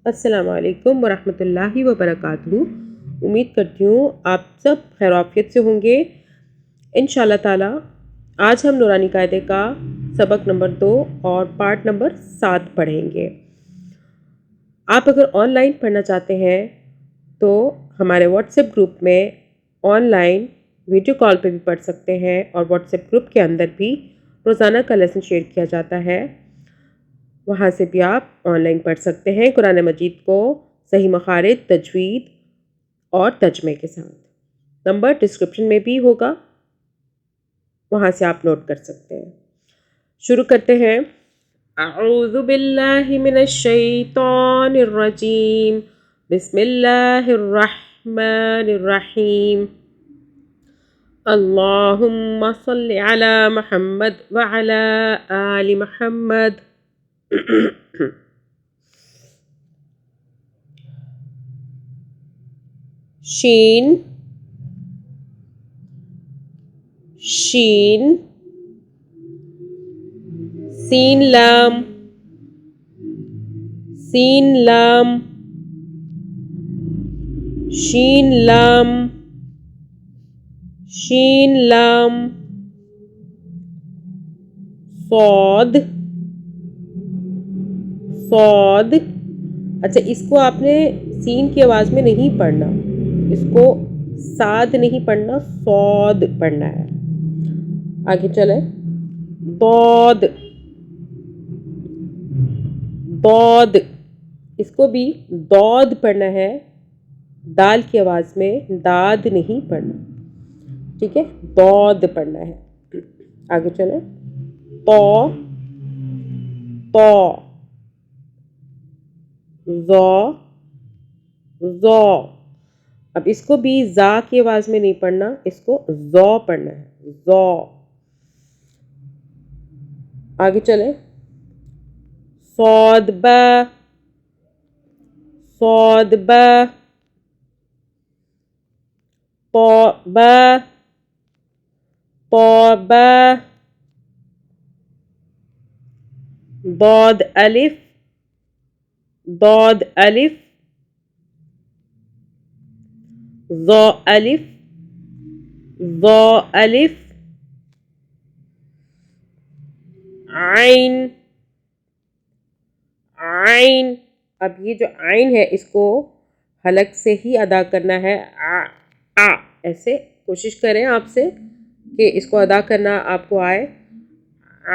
السلام علیکم ورحمۃ اللہ وبرکاتہ۔ امید کرتی ہوں آپ سب خیر و عافیت سے ہوں گے ان شاء اللہ تعالیٰ۔ آج ہم نورانی قاعدے کا سبق نمبر 2 اور پارٹ نمبر 7 پڑھیں گے۔ آپ اگر آن لائن پڑھنا چاہتے ہیں تو ہمارے واٹس ایپ گروپ میں آن لائن ویڈیو کال پہ بھی پڑھ سکتے ہیں، اور واٹس ایپ گروپ کے اندر بھی روزانہ کا لیسن شیئر کیا جاتا ہے، وہاں سے بھی آپ آن لائن پڑھ سکتے ہیں قرآن مجید کو صحیح مخارج، تجوید اور ترجمے کے ساتھ۔ نمبر ڈسکرپشن میں بھی ہوگا، وہاں سے آپ نوٹ کر سکتے ہیں۔ شروع کرتے ہیں۔ اعوذ باللہ من الشیطان الرجیم، بسم اللہ الرحمن الرحیم۔ اللہم صل علی محمد وعلی آل محمد۔ شین شین، سین لام سین لام، شین لام شین لام، صاد صاد۔ اچھا، اس کو آپ نے سین کی آواز میں نہیں پڑھنا، اس کو صاد نہیں پڑھنا، صاد پڑھنا ہے۔ آگے چلے۔ ضاد ضاد، اس کو بھی ضاد پڑھنا ہے، دال کی آواز میں، داد نہیں پڑھنا، ٹھیک ہے؟ ضاد پڑھنا ہے۔ آگے چلے۔ طا طا، ظا ظا۔ اب اس کو بھی زا کی آواز میں نہیں پڑھنا، اس کو ظا پڑھنا ہے، ظا۔ آگے چلے۔ صاد با صاد با، طا با طا با، ضاد الف ضاد الف، ظا الف ظا الف، عین عین۔ اب یہ جو عین ہے اس کو حلق سے ہی ادا کرنا ہے، ایسے کوشش کریں آپ سے کہ اس کو ادا کرنا آپ کو آئے،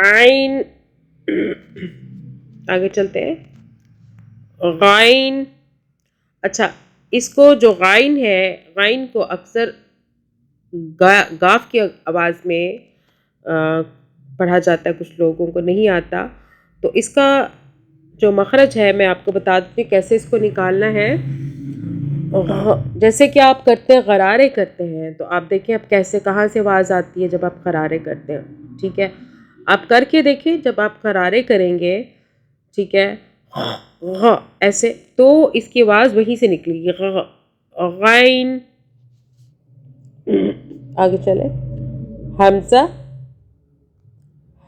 عین۔ آگے چلتے ہیں۔ غائن۔ اچھا، اس کو جو غائن ہے، غائن کو اکثر گاف کی آواز میں پڑھا جاتا ہے، کچھ لوگوں کو نہیں آتا، تو اس کا جو مخرج ہے میں آپ کو بتا دیتی ہوں کیسے اس کو نکالنا ہے۔ جیسے کہ آپ کرتے ہیں غرارے کرتے ہیں، تو آپ دیکھیں اب کیسے کہاں سے آواز آتی ہے جب آپ غرارے کرتے ہیں، ٹھیک ہے؟ آپ کر کے دیکھیں، جب آپ غرارے کریں گے، ٹھیک ہے، ایسے، تو اس کی آواز وہیں سے نکلے گی، غائن۔ آگے چلے۔ حمزہ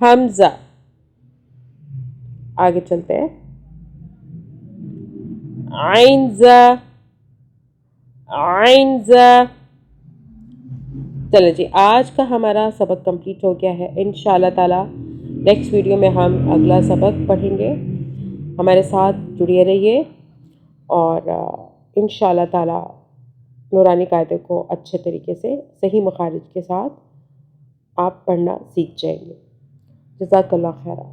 حمزہ۔ آگے چلتے ہیں۔ عین زا عین زا۔ چلیں جی، آج کا ہمارا سبق کمپلیٹ ہو گیا ہے۔ انشاءاللہ تعالی نیکسٹ ویڈیو میں ہم اگلا سبق پڑھیں گے، ہمارے ساتھ جڑے رہیے، اور انشاءاللہ تعالی نورانی قاعدے کو اچھے طریقے سے صحیح مخارج کے ساتھ آپ پڑھنا سیکھ جائیں گے۔ جزاک اللہ خیرہ۔